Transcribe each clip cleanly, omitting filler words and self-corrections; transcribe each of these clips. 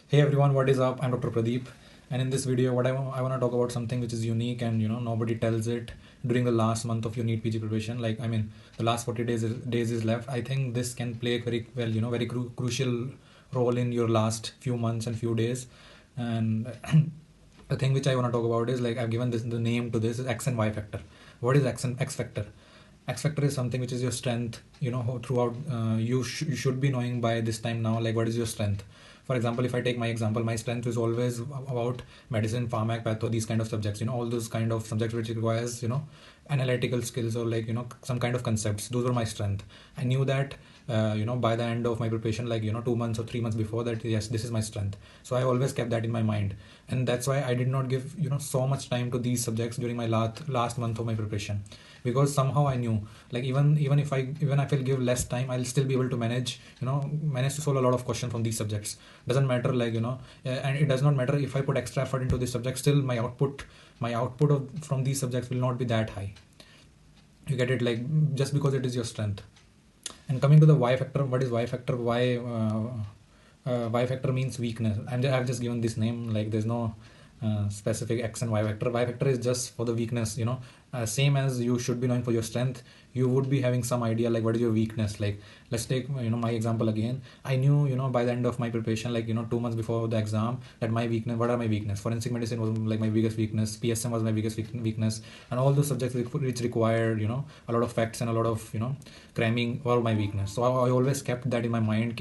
Hey everyone, what is up? I'm Dr. Pradeep, and in this video, I want to talk about something which is unique and nobody tells it during the last month of your NEETPG preparation. The last 40 days is left. I think this can play a very well, very crucial role in your last few months and few days. And the thing which I want to talk about is like I've given this the name to this is X and Y factor. What is X factor? X factor is something which is your strength. Throughout you should be knowing by this time now, like what is your strength. For example, if I take my example, my strength is always about medicine, pharmac, patho, these kind of subjects, all those kind of subjects which requires analytical skills or like some kind of concepts. Those were my strength. I knew that by the end of my preparation, like 2 months or 3 months before that, yes, this is my strength. So I always kept that in my mind, and that's why I did not give so much time to these subjects during my last month of my preparation, because somehow I knew, like even if I'll give less time, I'll still be able to manage to solve a lot of questions from these subjects. Doesn't matter, and it does not matter if I put extra effort into this subject, still my output from these subjects will not be that high. You get it? Like, just because it is your strength. And coming to the Y factor, what is Y factor? Y factor means weakness. I've just given this name, like there's no specific X and Y factor. Y factor is just for the weakness, same as you should be knowing for your strength. You would be having some idea like what is your weakness. Like, let's take my example again. I knew by the end of my preparation, like 2 months before the exam, that my weakness, what are my weakness. Forensic medicine was like my biggest weakness, PSM was my biggest weakness, and all those subjects which required a lot of facts and a lot of cramming were my weakness. So I always kept that in my mind,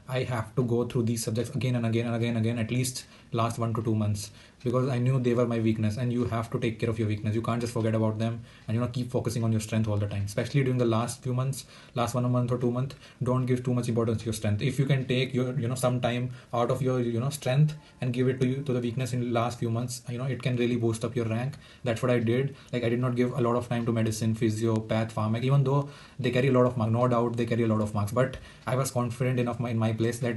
I have to go through these subjects again and again and again and again, at least last 1 to 2 months, because I knew they were my weakness. And you have to take care of your weakness. You can't just forget about them, and keep focusing on your strength all the time, especially during the last few months, last 1 month or 2 month. Don't give too much importance to your strength. If you can take your some time out of your strength and give it to the weakness in the last few months, it can really boost up your rank. That's what I did. Like, I did not give a lot of time to medicine, physio, path, pharmac, even though they carry a lot of marks. No doubt they carry a lot of marks, but I was confident enough in my place that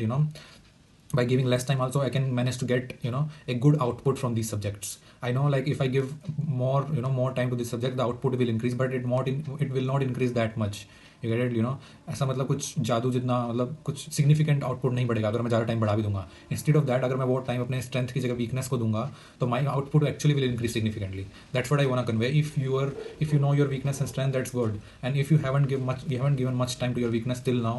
by giving less time also I can manage to get a good output from these subjects. I know, like, if I give more time to this subject, the output will increase, but it will not increase that much. You get it? ऐसा मतलब कुछ जादू जितना, मतलब कुछ significant output नहीं बढ़ेगा अगर मैं ज़्यादा टाइम बढ़ा भी दूंगा. इंस्टेड ऑफ दैट, अगर मैं वो टाइम अपने स्ट्रेंथ की जगह वीकनेस को दूंगा, तो my output actually will increase significantly. That's what I want to convey. If you know your weakness and strength, that's good. And if you haven't given much time to your weakness till now,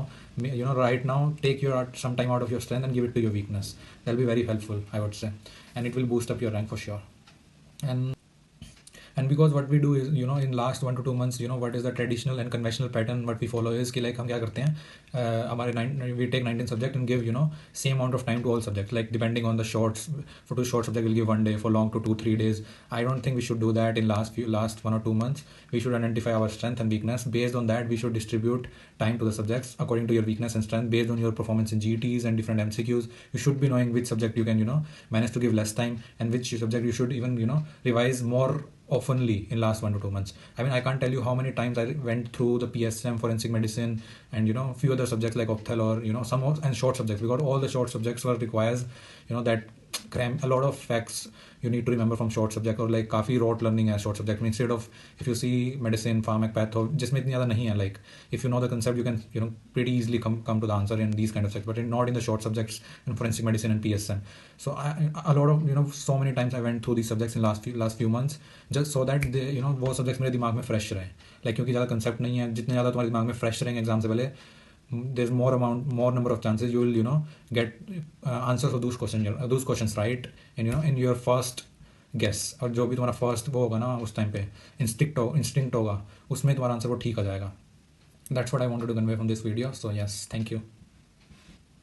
right now, take some time out of your strength and give it to your weakness. That'll be very helpful, I would say, and it will boost up your rank for sure. And because what we do is, in last 1 to 2 months, what is the traditional and conventional pattern what we follow is कि like हम क्या करते हैं, we take 19 subject and give same amount of time to all subjects, like depending on the shorts. For 2 short subject we'll give 1 day, for long to 2-3 days. I don't think we should do that in last 1 or 2 months. We should identify our strength and weakness. Based on that, we should distribute time to the subjects according to your weakness and strength, based on your performance in GTs and different MCQs. You should be knowing which subject you can manage to give less time, and which subject you should even revise more oftenly in last 1 to 2 months. I mean, I can't tell you how many times I went through the PSM, forensic medicine, and few other subjects like opthal, or some and short subjects, because all the short subjects were requires that cram a lot of facts you need to remember from short subject, or like काफी rote learning है short subject में. Instead of, if you see medicine, pharmac, patho, जिसमें इतनी ज़्यादा नहीं है, like if you know the concept, you can pretty easily come to the answer in these kind of subjects, but not in the short subjects in forensic medicine and PSM. So a lot of so many times I went through these subjects in last few months, just so that वो subjects मेरे दिमाग में fresh रहे. Like, क्योंकि ज़्यादा concept नहीं है, जितने ज़्यादा तुम्हारे दिमाग में fresh रहेंगे exam से पहले, there's more number of chances you will get answers of those questions right in your first guess. और जो भी तुम्हारा first वो होगा ना, उस टाइम पे instinct होगा, उसमें तुम्हारा आंसर वो ठीक आ जाएगा. That's what I wanted to convey from this video. So yes, thank you.